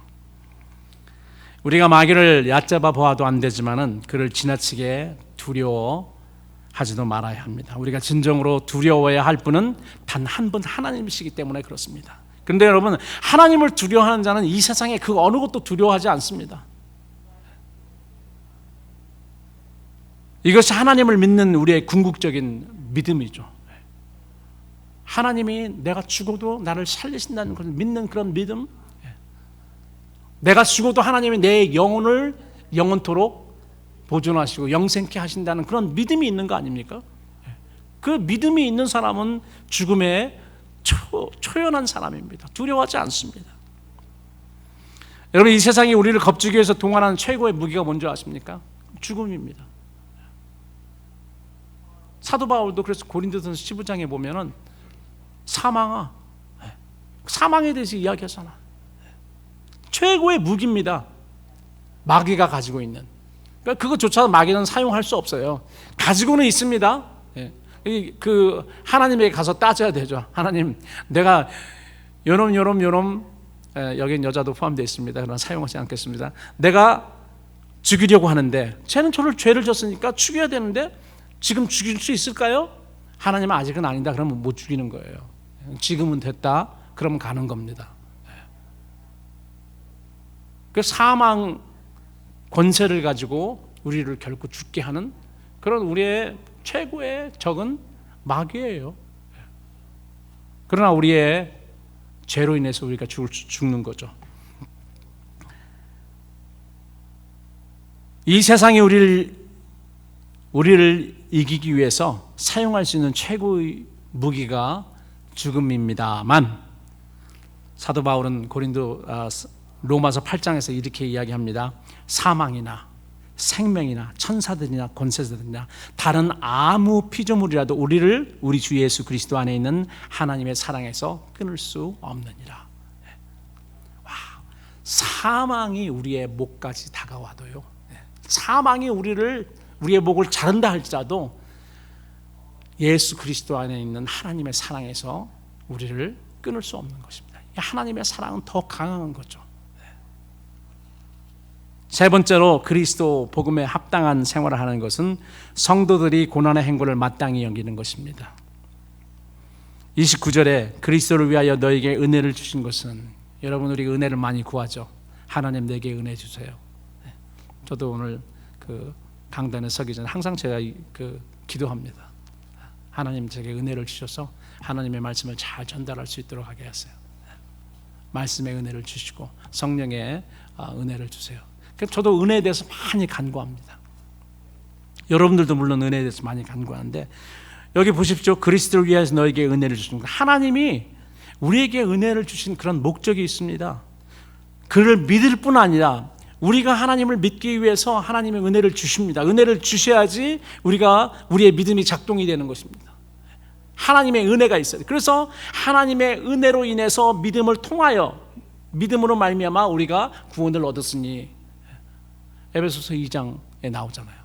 우리가 마귀를 얕잡아 보아도 안 되지만은 그를 지나치게 두려워하지도 말아야 합니다. 우리가 진정으로 두려워해야 할 분은 단 한 분 하나님이시기 때문에 그렇습니다. 그런데 여러분, 하나님을 두려워하는 자는 이 세상에 그 어느 것도 두려워하지 않습니다. 이것이 하나님을 믿는 우리의 궁극적인 믿음이죠. 하나님이 내가 죽어도 나를 살리신다는 걸 믿는 그런 믿음, 내가 죽어도 하나님이 내 영혼을 영원토록 보존하시고 영생케 하신다는 그런 믿음이 있는 거 아닙니까? 그 믿음이 있는 사람은 죽음에 초연한 사람입니다. 두려워하지 않습니다. 여러분, 이 세상이 우리를 겁주기 위해서 동원하는 최고의 무기가 뭔지 아십니까? 죽음입니다. 사도 바울도 그래서 고린도전서 15장에 보면은 사망에 대해서 이야기하잖아. 최고의 무기입니다. 마귀가 가지고 있는. 그러니까 그것조차 마귀는 사용할 수 없어요. 가지고는 있습니다. 그 하나님에게 가서 따져야 되죠. 하나님, 내가 요놈 여긴 여자도 포함되어 있습니다. 그러나 사용하지 않겠습니다. 내가 죽이려고 하는데 쟤는 저를 죄를 졌으니까 죽여야 되는데 지금 죽일 수 있을까요? 하나님은 아직은 아니다. 그러면 못 죽이는 거예요. 지금은 됐다. 그러면 가는 겁니다. 그 사망 권세를 가지고 우리를 결코 죽게 하는 그런 우리의 최고의 적은 마귀예요. 그러나 우리의 죄로 인해서 우리가 죽는 거죠. 이 세상이 우리를 이기기 위해서 사용할 수 있는 최고의 무기가 죽음입니다만, 사도 바울은 로마서 8장에서 이렇게 이야기합니다. 사망이나 생명이나 천사들이나 권세들이나 다른 아무 피조물이라도 우리를 우리 주 예수 그리스도 안에 있는 하나님의 사랑에서 끊을 수 없느니라. 와, 사망이 우리의 목까지 다가와도요, 사망이 우리의 목을 자른다 할지라도 예수 그리스도 안에 있는 하나님의 사랑에서 우리를 끊을 수 없는 것입니다. 하나님의 사랑은 더 강한 거죠. 세 번째로 그리스도 복음에 합당한 생활을 하는 것은 성도들이 고난의 행보를 마땅히 여기는 것입니다. 29절에 그리스도를 위하여 너에게 은혜를 주신 것은, 여러분 우리 은혜를 많이 구하죠. 하나님 내게 은혜 주세요. 저도 오늘 그 강단에 서기 전에 항상 제가 기도합니다. 하나님 제게 은혜를 주셔서 하나님의 말씀을 잘 전달할 수 있도록 하게 하세요. 말씀의 은혜를 주시고 성령의 은혜를 주세요. 저도 은혜에 대해서 많이 간구합니다. 여러분들도 물론 은혜에 대해서 많이 간구하는데, 여기 보십시오. 그리스도를 위해서 너에게 은혜를 주신 것. 하나님이 우리에게 은혜를 주신 그런 목적이 있습니다. 그를 믿을 뿐 아니라 우리가 하나님을 믿기 위해서 하나님의 은혜를 주십니다. 은혜를 주셔야지 우리의 믿음이 작동이 되는 것입니다. 하나님의 은혜가 있어요. 그래서 하나님의 은혜로 인해서 믿음을 통하여, 믿음으로 말미암아 우리가 구원을 얻었으니, 에베소서 2장에 나오잖아요.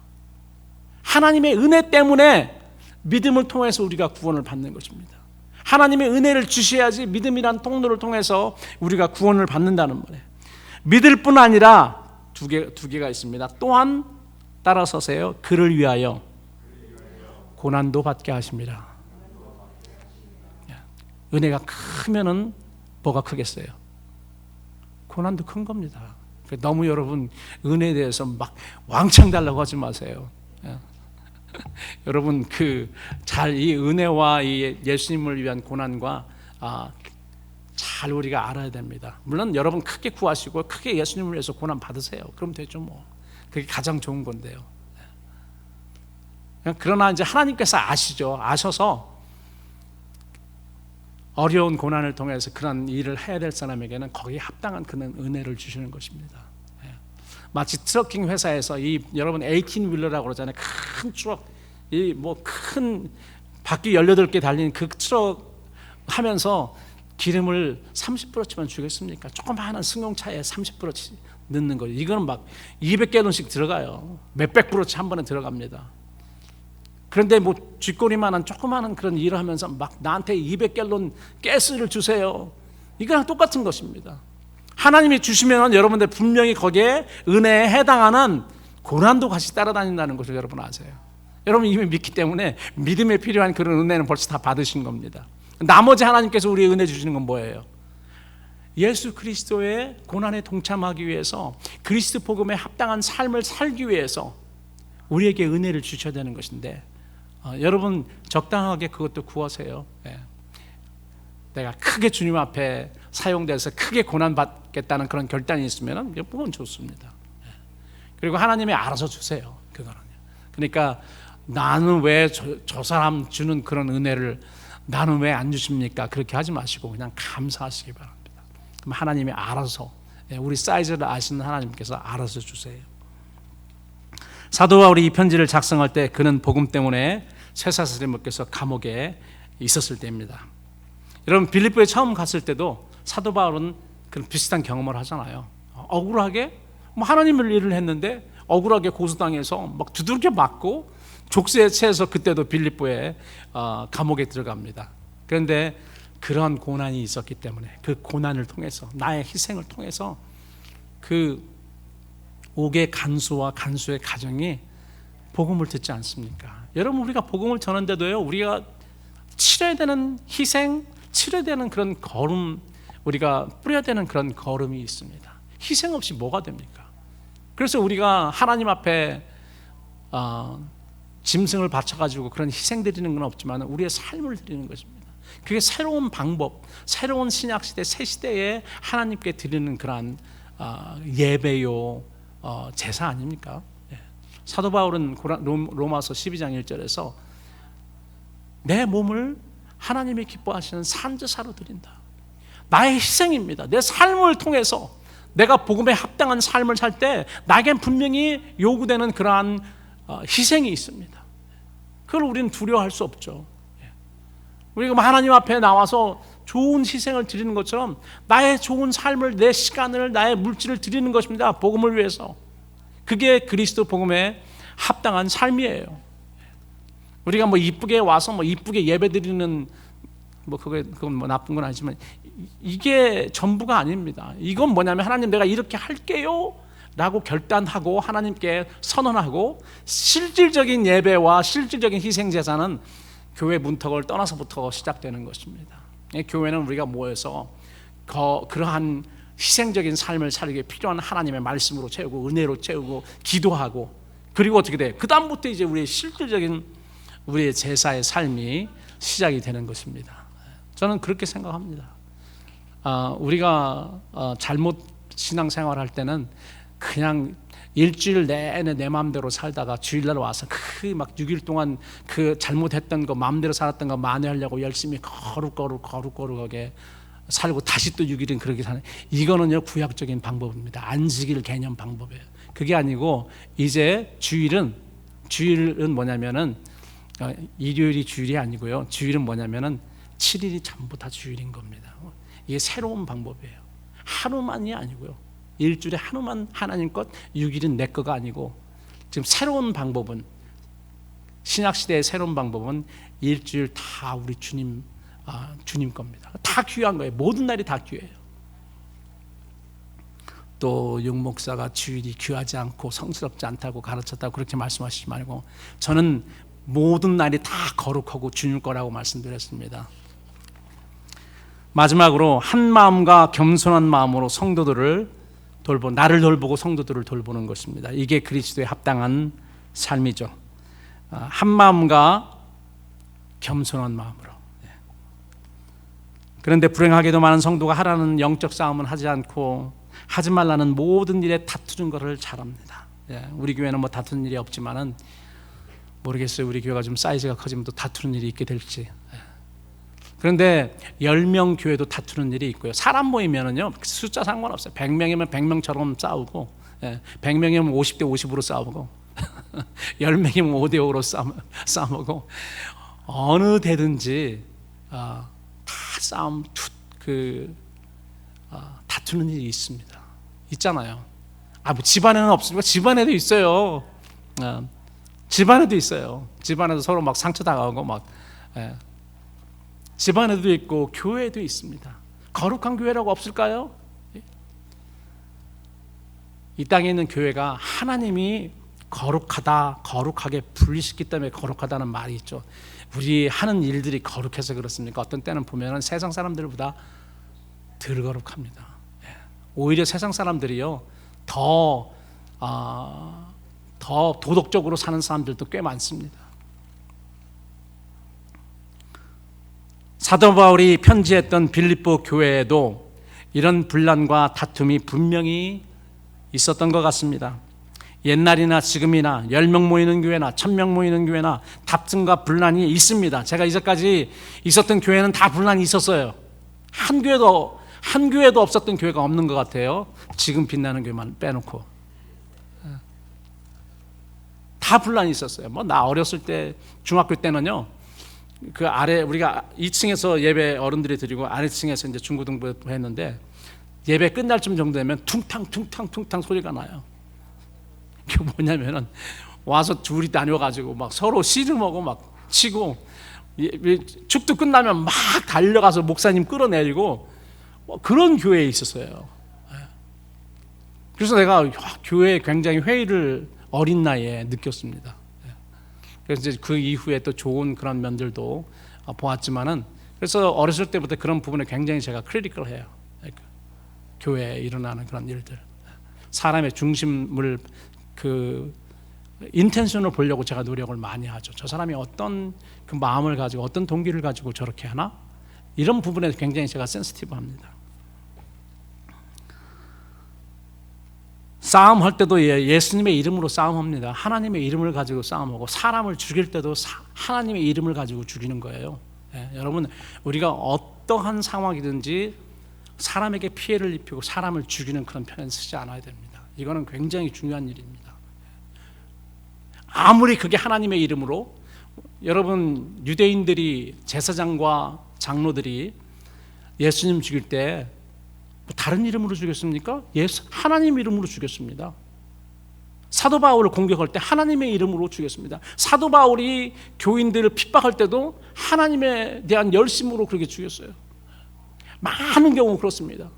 하나님의 은혜 때문에 믿음을 통해서 우리가 구원을 받는 것입니다. 하나님의 은혜를 주셔야지 믿음이란 통로를 통해서 우리가 구원을 받는다는 말이에요. 믿을 뿐 아니라 두 개가 있습니다. 또한 따라서세요. 그를 위하여 고난도 받게 하십니다. 은혜가 크면은 뭐가 크겠어요? 고난도 큰 겁니다. 너무 여러분 은혜에 대해서 막 왕창 달라고 하지 마세요. 여러분 이 은혜와 이 예수님을 위한 고난과 잘 우리가 알아야 됩니다. 물론 여러분 크게 구하시고 크게 예수님을 위해서 고난 받으세요. 그럼 되죠 뭐. 그게 가장 좋은 건데요. 그러나 이제 하나님께서 아셔서 어려운 고난을 통해서 그런 일을 해야 될 사람에게는 거기에 합당한 그런 은혜를 주시는 것입니다. 마치 트럭킹 회사에서 여러분 18휠러라고 그러잖아요. 큰 트럭, 큰 바퀴 18개 달린 그 트럭 하면서 기름을 30브러치만 주겠습니까? 조그마한 승용차에 30브러치 넣는 거예요. 이거는 막 200갤런씩 들어가요. 몇백 브러치 한 번에 들어갑니다. 그런데 쥐꼬리만한 조그마한 그런 일을 하면서 막 나한테 200갤런 가스를 주세요. 이거랑 똑같은 것입니다. 하나님이 주시면 여러분들 분명히 거기에 은혜에 해당하는 고난도 같이 따라다닌다는 것을 여러분 아세요. 여러분 이미 믿기 때문에 믿음에 필요한 그런 은혜는 벌써 다 받으신 겁니다. 나머지 하나님께서 우리의 은혜 주시는 건 뭐예요? 예수 그리스도의 고난에 동참하기 위해서, 그리스도 복음에 합당한 삶을 살기 위해서 우리에게 은혜를 주셔야 되는 것인데, 여러분 적당하게 그것도 구하세요. 내가 크게 주님 앞에 사용돼서 크게 고난받겠다는 그런 결단이 있으면 그건 좋습니다. 그리고 하나님이 알아서 주세요. 그거는요. 그러니까 나는 왜 저 사람 주는 그런 은혜를 나는 왜 안 주십니까? 그렇게 하지 마시고 그냥 감사하시기 바랍니다. 그럼 하나님이 알아서, 우리 사이즈를 아시는 하나님께서 알아서 주세요. 사도 바울이 이 편지를 작성할 때 그는 복음 때문에 쇠사슬에 묶여서 감옥에 있었을 때입니다. 여러분 빌립보에 처음 갔을 때도 사도 바울은 그런 비슷한 경험을 하잖아요. 억울하게 하나님을 일을 했는데 억울하게 고소당해서 막 두들겨 맞고 족쇄에 채해서 그때도 빌립보에 감옥에 들어갑니다. 그런데 그런 고난이 있었기 때문에 그 고난을 통해서, 나의 희생을 통해서 그 옥의 간수와 간수의 가정이 복음을 듣지 않습니까? 여러분 우리가 복음을 전하는데도요, 우리가 치러야 되는 희생, 치러야 되는 그런 걸음, 우리가 뿌려야 되는 그런 걸음이 있습니다. 희생 없이 뭐가 됩니까? 그래서 우리가 하나님 앞에 짐승을 바쳐가지고 그런 희생 드리는 건 없지만 우리의 삶을 드리는 것입니다. 그게 새로운 방법, 새로운 신약시대, 새시대에 하나님께 드리는 그런 예배요, 제사 아닙니까? 사도 바울은 로마서 12장 1절에서 내 몸을 하나님이 기뻐하시는 산제사로 드린다. 나의 희생입니다. 내 삶을 통해서 내가 복음에 합당한 삶을 살 때 나에겐 분명히 요구되는 그러한 희생이 있습니다. 그걸 우리는 두려워할 수 없죠. 우리가 하나님 앞에 나와서 좋은 희생을 드리는 것처럼 나의 좋은 삶을, 내 시간을, 나의 물질을 드리는 것입니다. 복음을 위해서. 그게 그리스도 복음에 합당한 삶이에요. 우리가 이쁘게 와서 이쁘게 예배드리는 그건 나쁜 건 아니지만 이게 전부가 아닙니다. 이건 뭐냐면 하나님 내가 이렇게 할게요 라고 결단하고 하나님께 선언하고 실질적인 예배와 실질적인 희생제사는 교회 문턱을 떠나서부터 시작되는 것입니다. 교회는 우리가 모여서 그러한 희생적인 삶을 살기 위해 필요한 하나님의 말씀으로 채우고 은혜로 채우고 기도하고, 그리고 어떻게 돼? 그 다음부터 이제 우리의 실질적인 우리의 제사의 삶이 시작이 되는 것입니다. 저는 그렇게 생각합니다. 우리가 잘못 신앙생활할 때는 그냥 일주일 내내 내 마음대로 살다가 주일날 와서 막 6일 동안 그 잘못했던 거, 마음대로 살았던 거 만회하려고 열심히 거룩하게 살고 다시 또 6일은 그렇게 사는, 이거는요 구약적인 방법입니다. 안식일 개념 방법이에요. 그게 아니고 이제 주일은 뭐냐면은 일요일이 주일이 아니고요, 주일은 뭐냐면은 7일이 전부 다 주일인 겁니다. 이게 새로운 방법이에요. 하루만이 아니고요, 일주일에 하루만 하나님 것, 6일은 내 거가 아니고, 지금 새로운 방법은, 신약시대의 새로운 방법은 일주일 다 우리 주님 겁니다. 다 귀한 거예요. 모든 날이 다 귀해요. 또 육목사가 주일이 귀하지 않고 성스럽지 않다고 가르쳤다고 그렇게 말씀하시지 말고, 저는 모든 날이 다 거룩하고 주님 거라고 말씀드렸습니다. 마지막으로 한 마음과 겸손한 마음으로 성도들을 나를 돌보고 성도들을 돌보는 것입니다. 이게 그리스도에 합당한 삶이죠. 한 마음과 겸손한 마음으로. 그런데 불행하게도 많은 성도가 하라는 영적 싸움은 하지 않고 하지 말라는 모든 일에 다투는 것을 잘합니다. 우리 교회는 뭐 다투는 일이 없지만은 모르겠어요. 우리 교회가 좀 사이즈가 커지면 또 다투는 일이 있게 될지. 그런데 10명 교회도 다투는 일이 있고요. 사람 모이면은요 숫자 상관없어요. 100명이면 100명처럼 싸우고, 100명이면 50대 50으로 싸우고, 10명이면 5대 5로 싸우고, 어느 데든지 다 싸움, 다투는 일이 있습니다. 있잖아요. 뭐 집안에는 없습니까? 집안에도 있어요. 집안에도 있어요. 집안에도 서로 막 상처 당하고 막. 집안에도 있고 교회에도 있습니다. 거룩한 교회라고 없을까요? 이 땅에 있는 교회가 하나님이 거룩하게 분리시켰기 때문에 거룩하다는 말이 있죠. 우리 하는 일들이 거룩해서 그렇습니까? 어떤 때는 보면 세상 사람들보다 덜 거룩합니다. 오히려 세상 사람들이요 더 도덕적으로 사는 사람들도 꽤 많습니다. 사도 바울이 편지했던 빌립보 교회에도 이런 분란과 다툼이 분명히 있었던 것 같습니다. 옛날이나 지금이나 10명 모이는 교회나 1000명 모이는 교회나 다툼과 분란이 있습니다. 제가 이제까지 있었던 교회는 다 분란이 있었어요. 한 교회도 없었던 교회가 없는 것 같아요. 지금 빛나는 교회만 빼놓고 다 분란이 있었어요. 나 어렸을 때 중학교 때는요, 그 아래 우리가 2층에서 예배 어른들이 드리고 아래층에서 이제 중고등부 했는데, 예배 끝날 쯤 정도 되면 퉁탕 소리가 나요. 그게 뭐냐면은 와서 둘이 다녀가지고 막 서로 씨름하고 막 치고, 축도 끝나면 막 달려가서 목사님 끌어내리고 그런 교회에 있었어요. 그래서 내가 교회에 굉장히 회의를 어린 나이에 느꼈습니다. 그래서 이제 그 이후에 또 좋은 그런 면들도 보았지만은, 그래서 어렸을 때부터 그런 부분에 굉장히 제가 크리티컬해요. 교회에 일어나는 그런 일들, 사람의 중심을 인텐션을 보려고 제가 노력을 많이 하죠. 저 사람이 어떤 그 마음을 가지고 어떤 동기를 가지고 저렇게 하나, 이런 부분에 굉장히 제가 센시티브합니다. 싸움할 때도 예수님의 이름으로 싸움합니다. 하나님의 이름을 가지고 싸움하고, 사람을 죽일 때도 하나님의 이름을 가지고 죽이는 거예요. 여러분, 우리가 어떠한 상황이든지 사람에게 피해를 입히고 사람을 죽이는 그런 표현 쓰지 않아야 됩니다. 이거는 굉장히 중요한 일입니다. 아무리 그게 하나님의 이름으로, 여러분 유대인들이 제사장과 장로들이 예수님 죽일 때 다른 이름으로 죽였습니까? 하나님 이름으로 죽였습니다. 사도 바울을 공격할 때 하나님의 이름으로 죽였습니다. 사도 바울이 교인들을 핍박할 때도 하나님에 대한 열심으로 그렇게 죽였어요. 많은 경우 그렇습니다.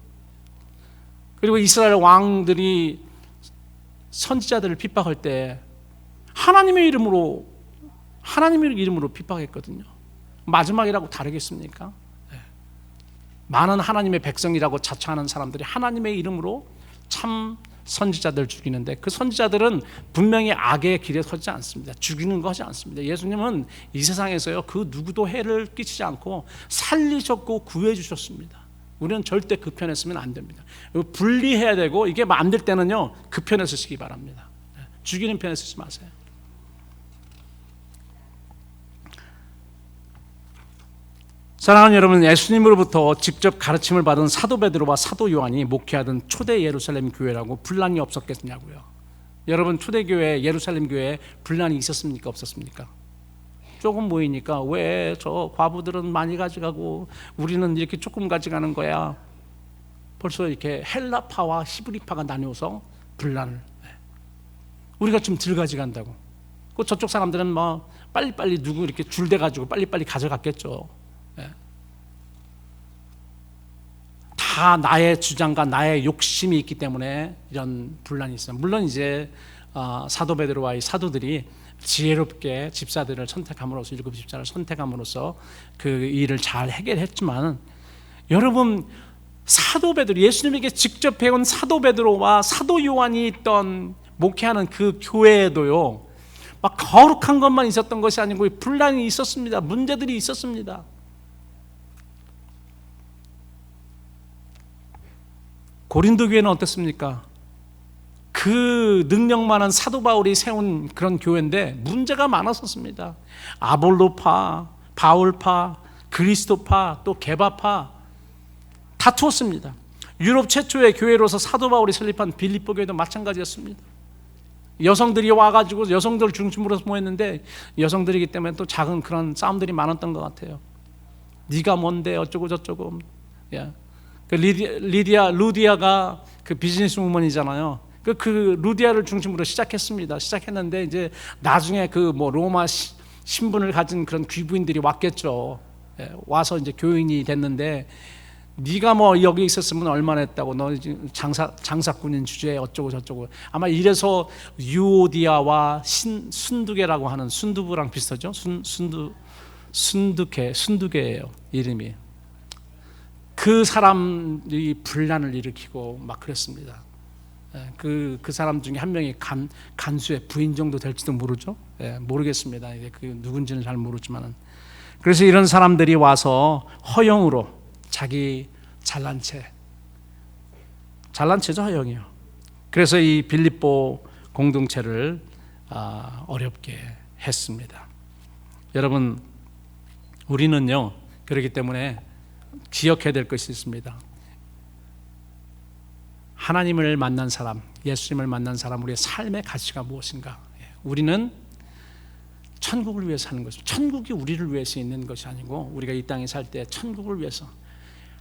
그리고 이스라엘 왕들이 선지자들을 핍박할 때 하나님의 이름으로 핍박했거든요. 마지막이라고 다르겠습니까? 많은 하나님의 백성이라고 자처하는 사람들이 하나님의 이름으로 참 선지자들 죽이는데, 그 선지자들은 분명히 악의 길에 서지 않습니다. 죽이는 거 하지 않습니다. 예수님은 이 세상에서요, 그 누구도 해를 끼치지 않고 살리셨고 구해주셨습니다. 우리는 절대 그 편에 서면 안 됩니다. 분리해야 되고, 이게 안 될 때는요, 그 편에 서시기 바랍니다. 죽이는 편에 서지 마세요. 사랑하는 여러분, 예수님으로부터 직접 가르침을 받은 사도 베드로와 사도 요한이 목회하던 초대 예루살렘 교회라고 분란이 없었겠냐고요. 여러분, 초대교회 예루살렘 교회에 분란이 있었습니까? 없었습니까? 조금 모이니까 왜 저 과부들은 많이 가져가고 우리는 이렇게 조금 가져가는 거야. 벌써 이렇게 헬라파와 히브리파가 나뉘어서 분란을, 우리가 좀 덜 가져간다고. 그 저쪽 사람들은 뭐 빨리빨리 누구 이렇게 줄대 가지고 빨리빨리 가져갔겠죠. 다 나의 주장과 나의 욕심이 있기 때문에 이런 분란이 있어요. 물론 이제 사도 베드로와 이 사도들이 지혜롭게 집사들을 선택함으로써, 7 집사를 선택함으로써 그 일을 잘 해결했지만, 여러분, 사도 베드로, 예수님에게 직접 배운 사도 베드로와 사도 요한이 있던 목회하는 그 교회에도요, 막 거룩한 것만 있었던 것이 아니고 분란이 있었습니다. 문제들이 있었습니다. 고린도 교회는 어땠습니까? 그 능력 많은 사도 바울이 세운 그런 교회인데 문제가 많았었습니다. 아볼로파, 바울파, 그리스도파, 또 게바파 다투었습니다. 유럽 최초의 교회로서 사도 바울이 설립한 빌립보 교회도 마찬가지였습니다. 여성들이 와가지고 여성들 중심으로 모였는데, 여성들이기 때문에 또 작은 그런 싸움들이 많았던 것 같아요. 네가 뭔데 어쩌고 저쩌고. 그 루디아가 그 비즈니스 우먼이잖아요. 그 루디아를 중심으로 시작했는데 이제 나중에 그 뭐 로마 신분을 가진 그런 귀부인들이 왔겠죠. 와서 이제 교인이 됐는데, 네가 뭐 여기 있었으면 얼마나 했다고, 너 장사꾼인 주제에 어쩌고 저쩌고. 아마 이래서 유오디아와 순두개라고 하는, 순두부랑 비슷하죠. 순두개예요, 이름이. 그 사람이 분란을 일으키고 막 그랬습니다. 그 사람 중에 한 명이 간수의 부인 정도 될지도 모르죠. 모르겠습니다. 그 누군지는 잘 모르지만은. 그래서 이런 사람들이 와서 허영으로 자기 잘난 체죠, 허영이요. 그래서 이 빌립보 공동체를 어렵게 했습니다. 여러분, 우리는요, 그렇기 때문에 기억해야 될 것이 있습니다. 하나님을 만난 사람, 예수님을 만난 사람, 우리의 삶의 가치가 무엇인가? 우리는 천국을 위해서 사는 것입니다. 천국이 우리를 위해서 있는 것이 아니고, 우리가 이 땅에 살 때 천국을 위해서,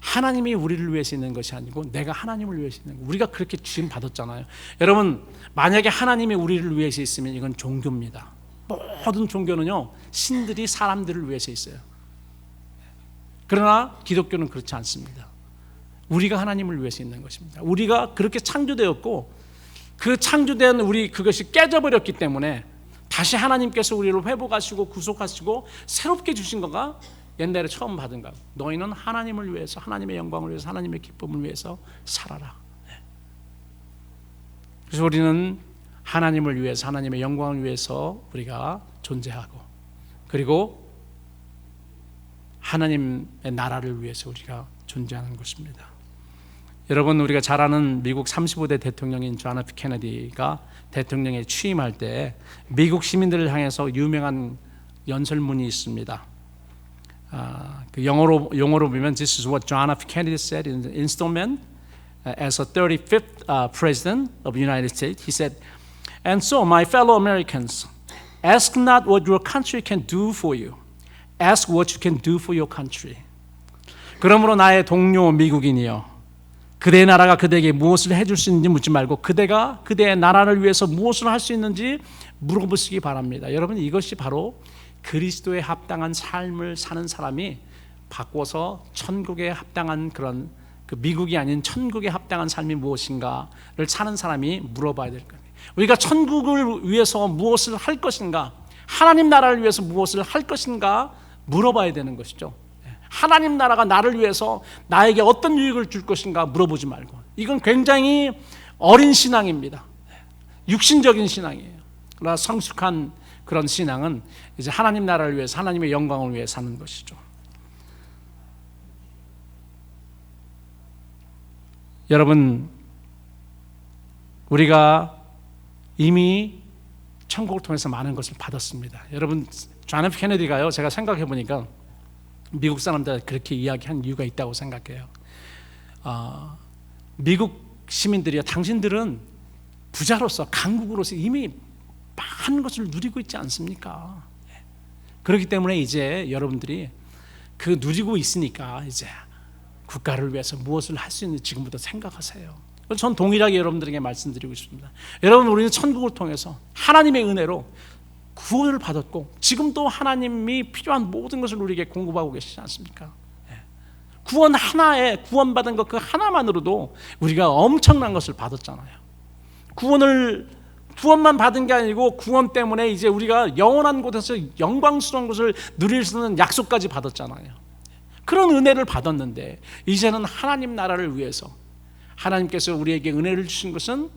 하나님이 우리를 위해서 있는 것이 아니고 내가 하나님을 위해서 있는 것. 우리가 그렇게 주임 받았잖아요. 여러분, 만약에 하나님이 우리를 위해서 있으면 이건 종교입니다. 모든 종교는요, 신들이 사람들을 위해서 있어요. 그러나 기독교는 그렇지 않습니다. 우리가 하나님을 위해서 있는 것입니다. 우리가 그렇게 창조되었고, 그 창조된 그것이 깨져버렸기 때문에 다시 하나님께서 우리를 회복하시고 구속하시고 새롭게 주신 거가 옛날에 처음 받은 것. 너희는 하나님을 위해서, 하나님의 영광을 위해서, 하나님의 기쁨을 위해서 살아라. 그래서 우리는 하나님을 위해서, 하나님의 영광을 위해서 우리가 존재하고, 그리고 하나님의 나라를 위해서 우리가 존재하는 것입니다. 여러분, 우리가 잘 아는 미국 35대 대통령인 존 F 케네디가 대통령에 취임할 때 미국 시민들을 향해서 유명한 연설문이 있습니다. 그 영어로 보면 This is what John F. Kennedy said in the installment as a 35th president of the United States. He said, "And so, my fellow Americans, ask not what your country can do for you. Ask what you can do for your country." 그러므로 나의 동료 미국인이여, 그대의 나라가 그대에게 무엇을 해줄 수 있는지 묻지 말고 그대가 그대의 나라를 위해서 무엇을 할 수 있는지 물어보시기 바랍니다. 여러분, 이것이 바로 그리스도에 합당한 삶을 사는 사람이 바꿔서 천국에 합당한 그 미국이 아닌 천국에 합당한 삶이 무엇인가를 사는 사람이 물어봐야 될 겁니다. 우리가 천국을 위해서 무엇을 할 것인가, 하나님 나라를 위해서 무엇을 할 것인가 물어봐야 되는 것이죠. 하나님 나라가 나를 위해서 나에게 어떤 유익을 줄 것인가 물어보지 말고, 이건 굉장히 어린 신앙입니다. 육신적인 신앙이에요. 그러나 성숙한 그런 신앙은 이제 하나님 나라를 위해서, 하나님의 영광을 위해 사는 것이죠. 여러분, 우리가 이미 천국을 통해서 많은 것을 받았습니다. 여러분, 존 F 케네디가요, 제가 생각해 보니까 미국 사람들 그렇게 이야기한 이유가 있다고 생각해요. 미국 시민들이요, 당신들은 부자로서, 강국으로서 이미 많은 것을 누리고 있지 않습니까? 그렇기 때문에 이제 여러분들이 그 누리고 있으니까 이제 국가를 위해서 무엇을 할 수 있는지 지금부터 생각하세요. 전 동일하게 여러분들에게 말씀드리고 싶습니다. 여러분, 우리는 천국을 통해서 하나님의 은혜로 구원을 받았고, 지금도 하나님이 필요한 모든 것을 우리에게 공급하고 계시지 않습니까? 구원 하나에, 구원받은 것 그 하나만으로도 우리가 엄청난 것을 받았잖아요. 구원만 받은 게 아니고 구원 때문에 이제 우리가 영원한 곳에서 영광스러운 것을 누릴 수 있는 약속까지 받았잖아요. 그런 은혜를 받았는데, 이제는 하나님 나라를 위해서 하나님께서 우리에게 은혜를 주신 것은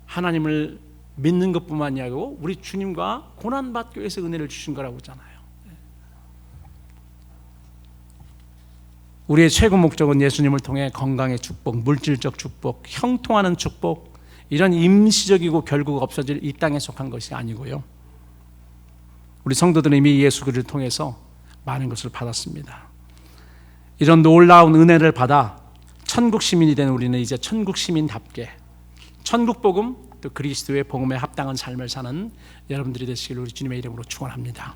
하나님을 믿는 것뿐만이 아니고 우리 주님과 고난받기 위해서 은혜를 주신 거라고 하잖아요. 우리의 최고 목적은 예수님을 통해 건강의 축복, 물질적 축복, 형통하는 축복, 이런 임시적이고 결국 없어질 이 땅에 속한 것이 아니고요. 우리 성도들은 이미 예수 그리스도를 통해서 많은 것을 받았습니다. 이런 놀라운 은혜를 받아 천국 시민이 된 우리는 이제 천국 시민답게 천국 복음, 또 그리스도의 복음에 합당한 삶을 사는 여러분들이 되시기를 우리 주님의 이름으로 축원합니다.